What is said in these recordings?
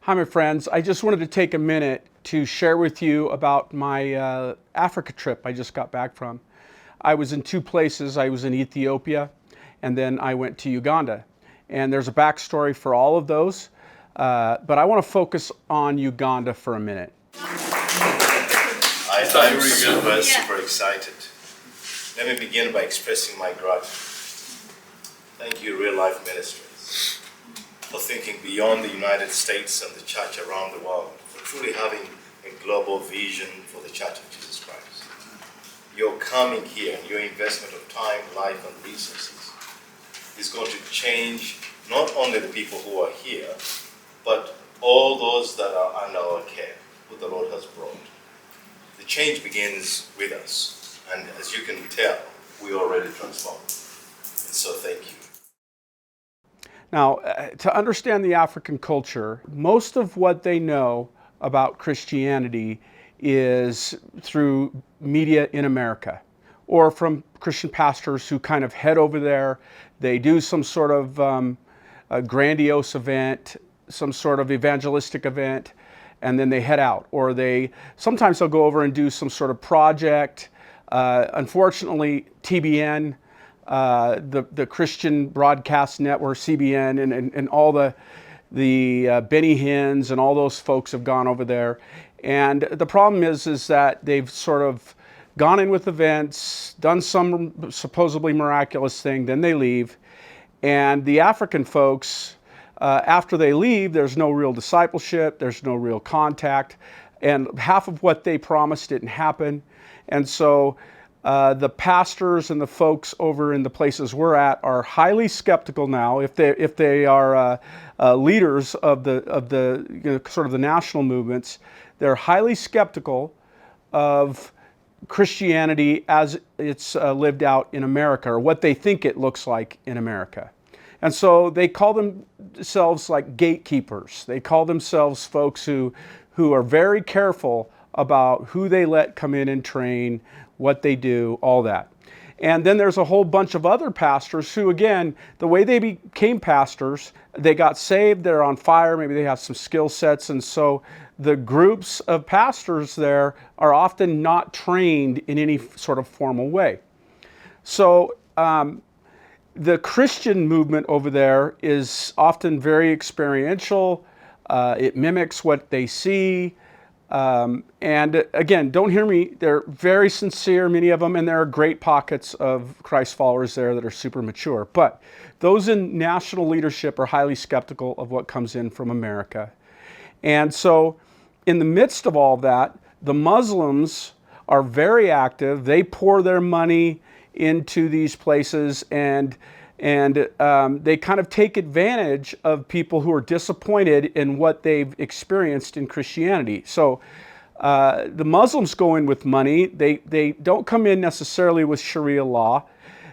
Hi, my friends. I just wanted to take a minute to share with you about my Africa trip I just got back from. I was in two places. I was in Ethiopia, and then I went to Uganda. And there's a backstory for all of those, but I want to focus on Uganda for a minute. I'm super excited. Let me begin by expressing my gratitude. Thank you, Real Life Ministries, for thinking beyond the United States and the church around the world, for truly having a global vision for the Church of Jesus Christ. Your coming here and your investment of time, life, and resources is going to change not only the people who are here, but all those that are under our care, who the Lord has brought. The change begins with us, and as you can tell, we are already transformed. And so thank you. Now, to understand the African culture, most of what they know about Christianity is through media in America or from Christian pastors who kind of head over there. They do some sort of a grandiose event, some sort of evangelistic event, and then they head out. Or sometimes they'll go over and do some sort of project. Unfortunately, TBN, the Christian Broadcast Network, CBN, and all the Benny Hinn's and all those folks have gone over there. And the problem is that they've sort of gone in with events, done some supposedly miraculous thing, then they leave. And the African folks, after they leave, there's no real discipleship, there's no real contact, and half of what they promised didn't happen. And so the pastors and the folks over in the places we're at are highly skeptical now. If they are leaders of the sort of the national movements, they're highly skeptical of Christianity as it's lived out in America, or what they think it looks like in America. And so they call themselves like gatekeepers. They call themselves folks who are very careful about who they let come in and train, what they do, all that. And then there's a whole bunch of other pastors who, again, the way they became pastors, they got saved, they're on fire, maybe they have some skill sets, and so the groups of pastors there are often not trained in any sort of formal way. So the Christian movement over there is often very experiential. It mimics what they see. And again, don't hear me, they're very sincere, many of them, and there are great pockets of Christ followers there that are super mature. But those in national leadership are highly skeptical of what comes in from America. And so in the midst of all that, the Muslims are very active. They pour their money into these places, and they kind of take advantage of people who are disappointed in what they've experienced in Christianity. So the Muslims go in with money. They don't come in necessarily with Sharia law.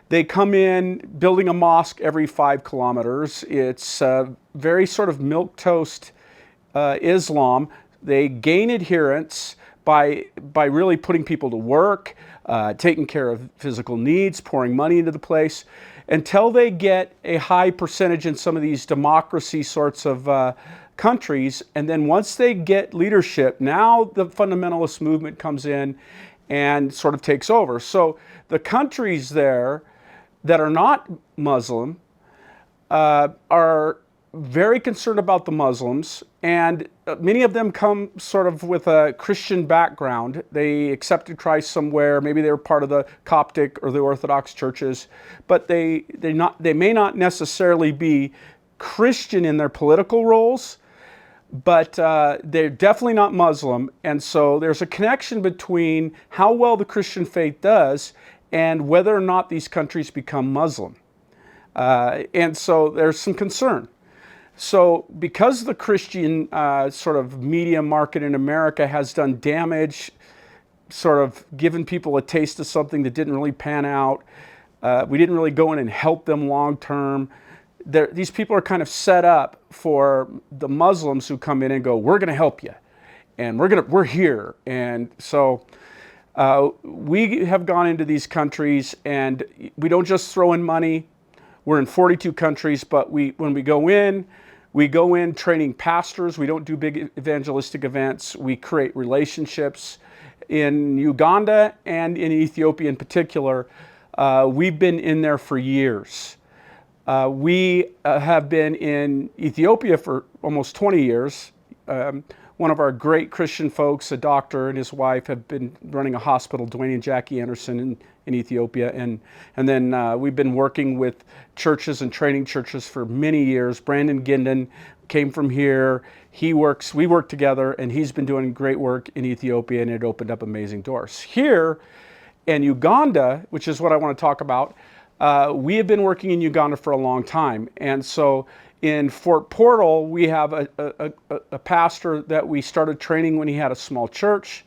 They come in building a mosque every 5 kilometers. It's very sort of milquetoast Islam. They gain adherents by really putting people to work, taking care of physical needs, pouring money into the place, until they get a high percentage in some of these democracy sorts of countries. And then once they get leadership, now the fundamentalist movement comes in and sort of takes over. So the countries there that are not Muslim are very concerned about the Muslims, and many of them come sort of with a Christian background. They accepted Christ somewhere, maybe they were part of the Coptic or the Orthodox churches, but they may not necessarily be Christian in their political roles, but they're definitely not Muslim. And so there's a connection between how well the Christian faith does and whether or not these countries become Muslim. And so there's some concern. So because the Christian sort of media market in America has done damage, sort of given people a taste of something that didn't really pan out, we didn't really go in and help them long term. These people are kind of set up for the Muslims who come in and go, we're going to help you, and we're here. And so we have gone into these countries, and we don't just throw in money. We're in 42 countries, but when we go in, We go in training pastors. We don't do big evangelistic events. We create relationships. In Uganda and in Ethiopia in particular, we've been in there for years. We have been in Ethiopia for almost 20 years. One of our great Christian folks, a doctor and his wife, have been running a hospital, Dwayne and Jackie Anderson in Ethiopia. And then we've been working with churches and training churches for many years. Brandon Gindon came from here. We work together, and he's been doing great work in Ethiopia, and it opened up amazing doors. Here in Uganda, which is what I want to talk about, we have been working in Uganda for a long time. And so in Fort Portal, we have a pastor that we started training when he had a small church.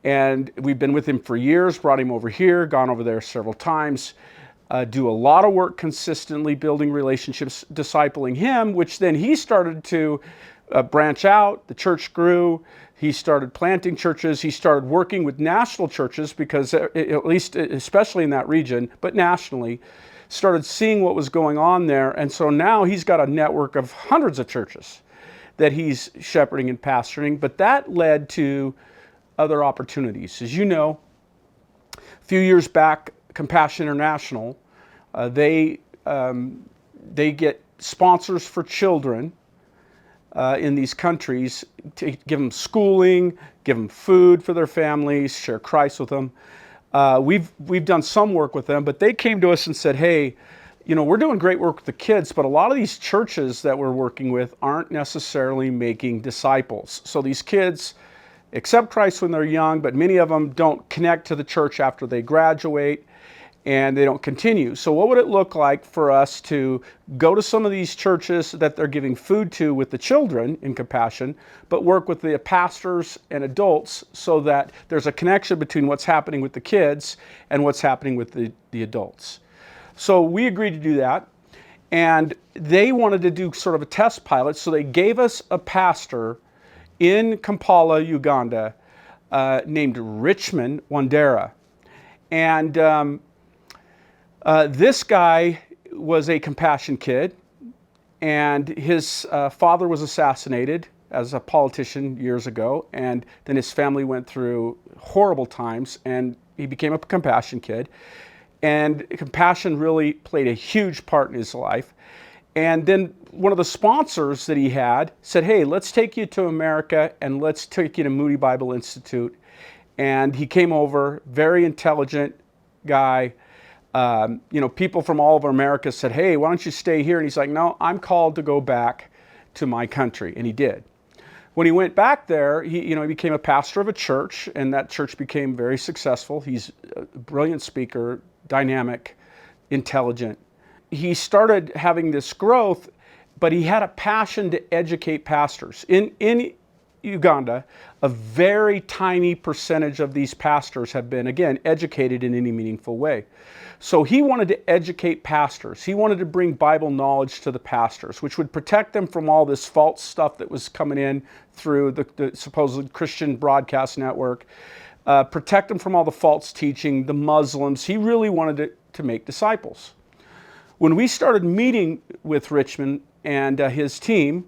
And we've been with him for years, brought him over here, gone over there several times, do a lot of work consistently, building relationships, discipling him, which then he started to branch out. The church grew. He started planting churches. He started working with national churches because, at least, especially in that region, but nationally, started seeing what was going on there. And so now he's got a network of hundreds of churches that he's shepherding and pastoring. But that led to other opportunities. As you know, a few years back, Compassion International, they get sponsors for children in these countries to give them schooling, give them food for their families, share Christ with them. We've done some work with them, but they came to us and said, hey, we're doing great work with the kids, but a lot of these churches that we're working with aren't necessarily making disciples. So these kids accept Christ when they're young, but many of them don't connect to the church after they graduate, and they don't continue. So what would it look like for us to go to some of these churches that they're giving food to with the children in Compassion, but work with the pastors and adults so that there's a connection between what's happening with the kids and what's happening with the adults? So we agreed to do that, and they wanted to do sort of a test pilot, so they gave us a pastor in Kampala, Uganda, named Richmond Wandera. And this guy was a Compassion kid, and his father was assassinated as a politician years ago, and then his family went through horrible times, and he became a Compassion kid. And Compassion really played a huge part in his life. And then one of the sponsors that he had said, hey, let's take you to America, and let's take you to Moody Bible Institute. And he came over, very intelligent guy. People from all over America said, hey, why don't you stay here? And he's like, no, I'm called to go back to my country. And he did. When he went back there, he became a pastor of a church, and that church became very successful. He's a brilliant speaker, dynamic, intelligent. He started having this growth, but he had a passion to educate pastors. In Uganda, a very tiny percentage of these pastors have been, again, educated in any meaningful way. So he wanted to educate pastors. He wanted to bring Bible knowledge to the pastors, which would protect them from all this false stuff that was coming in through the supposed Christian broadcast network, protect them from all the false teaching, the Muslims. He really wanted to make disciples. When we started meeting with Richmond and his team,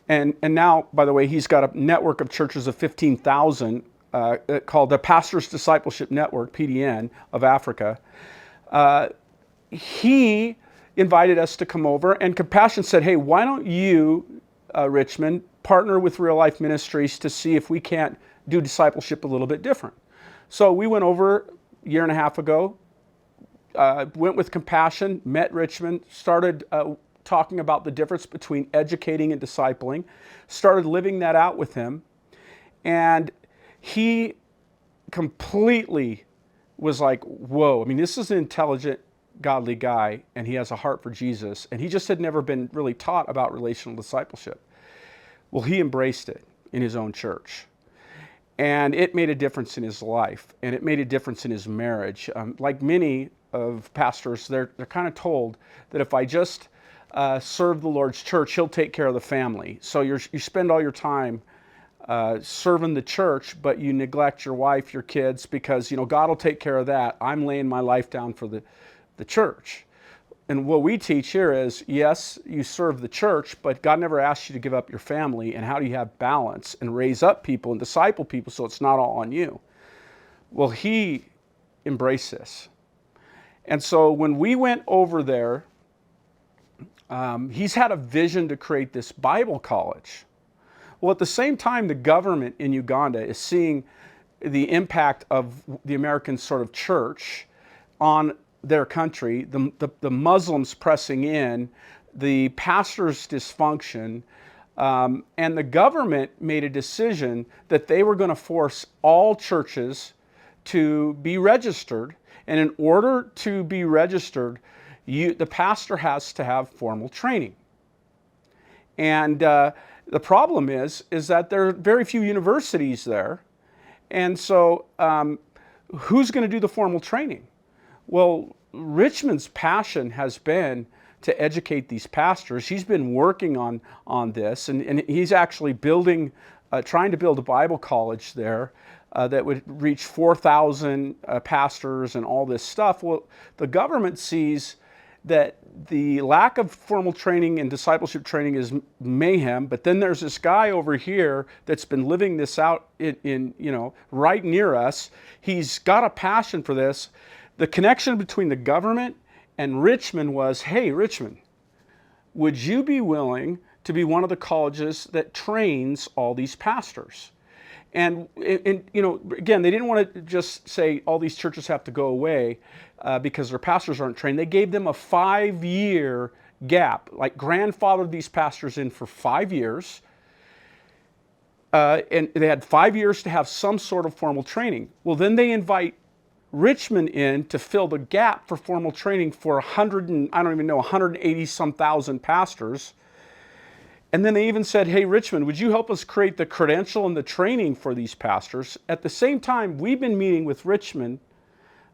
and now, by the way, he's got a network of churches of 15,000 called the Pastors Discipleship Network, PDN, of Africa. He invited us to come over, and Compassion said, hey, why don't you, Richmond, partner with Real Life Ministries to see if we can't do discipleship a little bit different. So we went over a year and a half ago, went with Compassion, met Richmond, started talking about the difference between educating and discipling, started living that out with him, and he completely was like, whoa, I mean, this is an intelligent, godly guy, and he has a heart for Jesus, and he just had never been really taught about relational discipleship. Well, he embraced it in his own church, and it made a difference in his life, and it made a difference in his marriage. Like many of pastors, they're kind of told that if I just serve the Lord's church, he'll take care of the family. So you spend all your time serving the church, but you neglect your wife, your kids, because God will take care of that. I'm laying my life down for the church. And what we teach here is, yes, you serve the church, but God never asked you to give up your family. And how do you have balance and raise up people and disciple people so it's not all on you? Well, he embraced this. And so when we went over there, he's had a vision to create this Bible college. Well, at the same time, the government in Uganda is seeing the impact of the American sort of church on their country, the Muslims pressing in, the pastor's dysfunction, and the government made a decision that they were going to force all churches to be registered. And in order to be registered, the pastor has to have formal training. And the problem is that there are very few universities there. And so who's going to do the formal training? Well, Richmond's passion has been to educate these pastors. He's been working on this, and he's actually trying to build a Bible college there that would reach 4,000 pastors and all this stuff. Well, the government sees that the lack of formal training and discipleship training is mayhem, but then there's this guy over here that's been living this out in right near us. He's got a passion for this. The connection between the government and Richmond was, hey, Richmond, would you be willing to be one of the colleges that trains all these pastors? And again, they didn't want to just say all these churches have to go away because their pastors aren't trained. They gave them a 5-year gap, like grandfathered these pastors in for 5 years. And they had 5 years to have some sort of formal training. Well, then they invite Richmond in to fill the gap for formal training for 180 some thousand pastors. And then they even said, hey, Richmond, would you help us create the credential and the training for these pastors? At the same time, we've been meeting with Richmond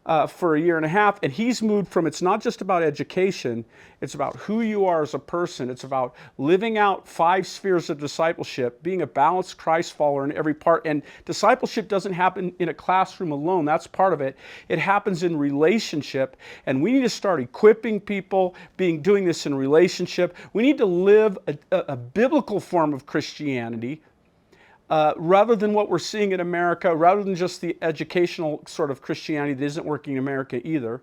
for 1.5 years, and he's moved from, it's not just about education, it's about who you are as a person. It's about living out 5 spheres of discipleship, being a balanced Christ follower in every part. And discipleship doesn't happen in a classroom alone. That's part of it. It happens in relationship, and we need to start equipping people, doing this in relationship. We need to live a biblical form of Christianity, rather than what we're seeing in America, rather than just the educational sort of Christianity that isn't working in America either.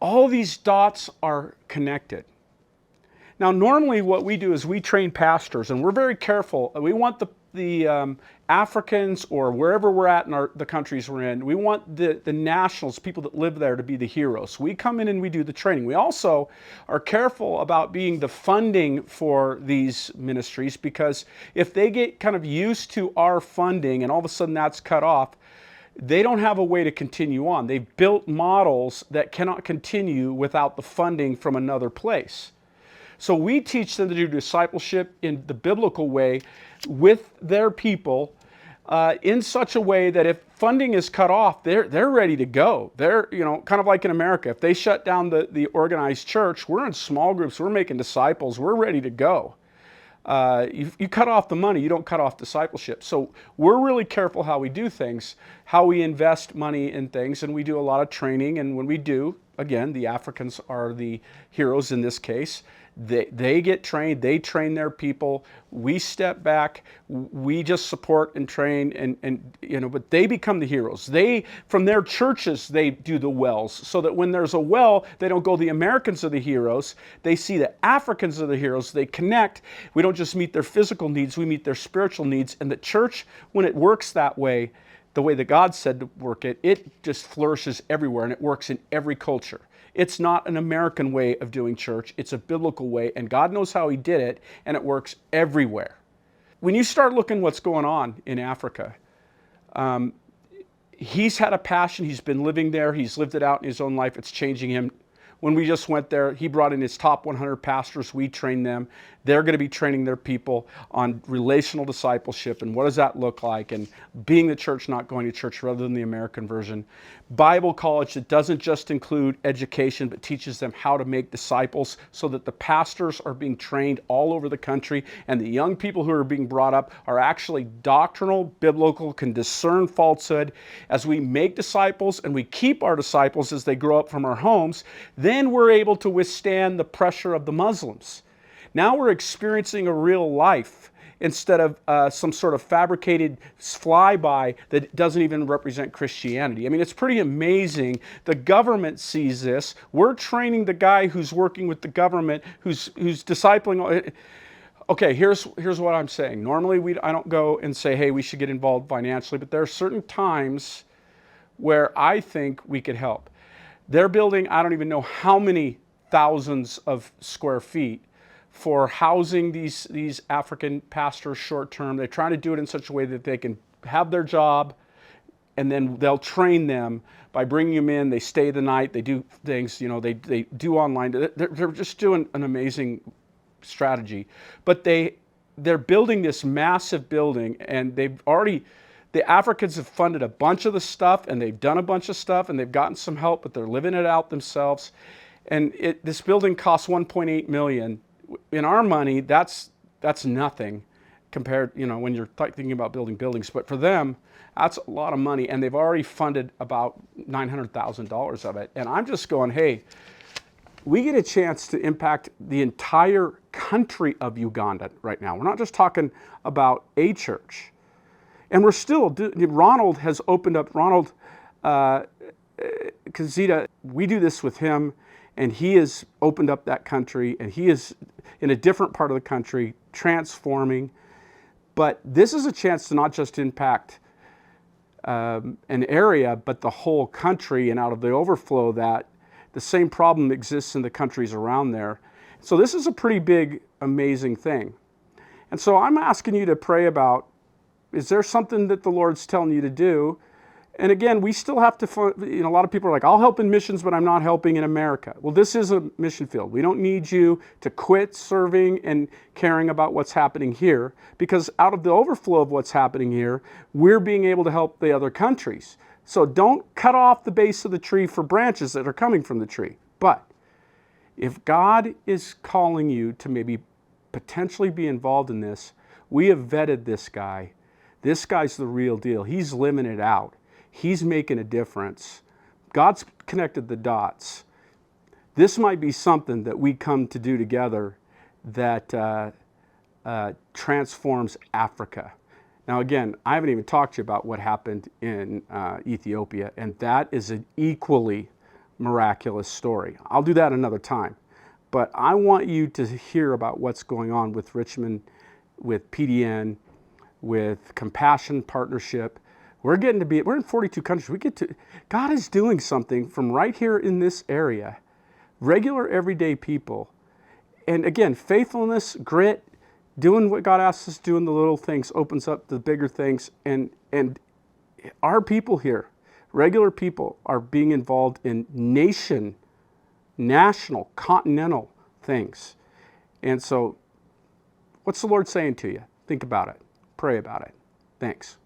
All these dots are connected. Now, normally what we do is we train pastors, and we're very careful. We want the Africans, or wherever we're at in the countries we're in, we want the nationals, people that live there, to be the heroes. We come in and we do the training. We also are careful about being the funding for these ministries, because if they get kind of used to our funding and all of a sudden that's cut off, they don't have a way to continue on. They've built models that cannot continue without the funding from another place. So we teach them to do discipleship in the biblical way with their people in such a way that if funding is cut off, they're ready to go. They're, kind of like in America. If they shut down the organized church, we're in small groups, we're making disciples, we're ready to go. You cut off the money, you don't cut off discipleship. So we're really careful how we do things, how we invest money in things, and we do a lot of training. And when we do, again, the Africans are the heroes in this case. They get trained, they train their people. We step back, we just support and train, but they become the heroes. From their churches, they do the wells, so that when there's a well, they don't go, the Americans are the heroes. They see the Africans are the heroes. They connect. We don't just meet their physical needs, we meet their spiritual needs. And the church, when it works that way, the way that God said to work it, it just flourishes everywhere, and it works in every culture. It's not an American way of doing church. It's a biblical way, and God knows how He did it, and it works everywhere. When you start looking what's going on in Africa, he's had a passion. He's been living there. He's lived it out in his own life. It's changing him. When we just went there, he brought in his top 100 pastors. We trained them. They're going to be training their people on relational discipleship and what does that look like, and being the church, not going to church, rather than the American version. Bible college that doesn't just include education, but teaches them how to make disciples, so that the pastors are being trained all over the country, and the young people who are being brought up are actually doctrinal, biblical, can discern falsehood. As we make disciples and we keep our disciples as they grow up from our homes, then then we're able to withstand the pressure of the Muslims. Now we're experiencing a real life instead of some sort of fabricated flyby that doesn't even represent Christianity. I mean, it's pretty amazing. The government sees this. We're training the guy who's working with the government, who's discipling. Okay, here's what I'm saying. Normally, I don't go and say, hey, we should get involved financially, but there are certain times where I think we could help. They're building, I don't even know how many thousands of square feet for housing these African pastors short term. They're trying to do it in such a way that they can have their job, and then they'll train them by bringing them in. They stay the night. They do things, they do online. They're just doing an amazing strategy. But they're building this massive building, and the Africans have funded a bunch of the stuff, and they've done a bunch of stuff, and they've gotten some help, but they're living it out themselves. And this building costs $1.8 million. In our money, that's nothing compared, when you're thinking about building buildings. But for them, that's a lot of money, and they've already funded about $900,000 of it. And I'm just going, hey, we get a chance to impact the entire country of Uganda right now. We're not just talking about a church. And we're still, Ronald has opened up, Kazita, we do this with him, and he has opened up that country, and he is in a different part of the country, transforming. But this is a chance to not just impact an area, but the whole country, and out of the overflow that, the same problem exists in the countries around there. So this is a pretty big, amazing thing. And so I'm asking you to pray about, is there something that the Lord's telling you to do? And again, we still have to, a lot of people are like, I'll help in missions, but I'm not helping in America. Well, this is a mission field. We don't need you to quit serving and caring about what's happening here, because out of the overflow of what's happening here, we're being able to help the other countries. So don't cut off the base of the tree for branches that are coming from the tree. But if God is calling you to maybe potentially be involved in this, we have vetted this guy. This guy's the real deal. He's living it out. He's making a difference. God's connected the dots. This might be something that we come to do together that transforms Africa. Now again, I haven't even talked to you about what happened in Ethiopia, and that is an equally miraculous story. I'll do that another time. But I want you to hear about what's going on with Richmond, with PDN, with Compassion Partnership. We're in 42 countries. God is doing something from right here in this area. Regular, everyday people. And again, faithfulness, grit, doing what God asks us to do in the little things opens up the bigger things. And our people here, regular people, are being involved in national, continental things. And so, what's the Lord saying to you? Think about it. Pray about it. Thanks.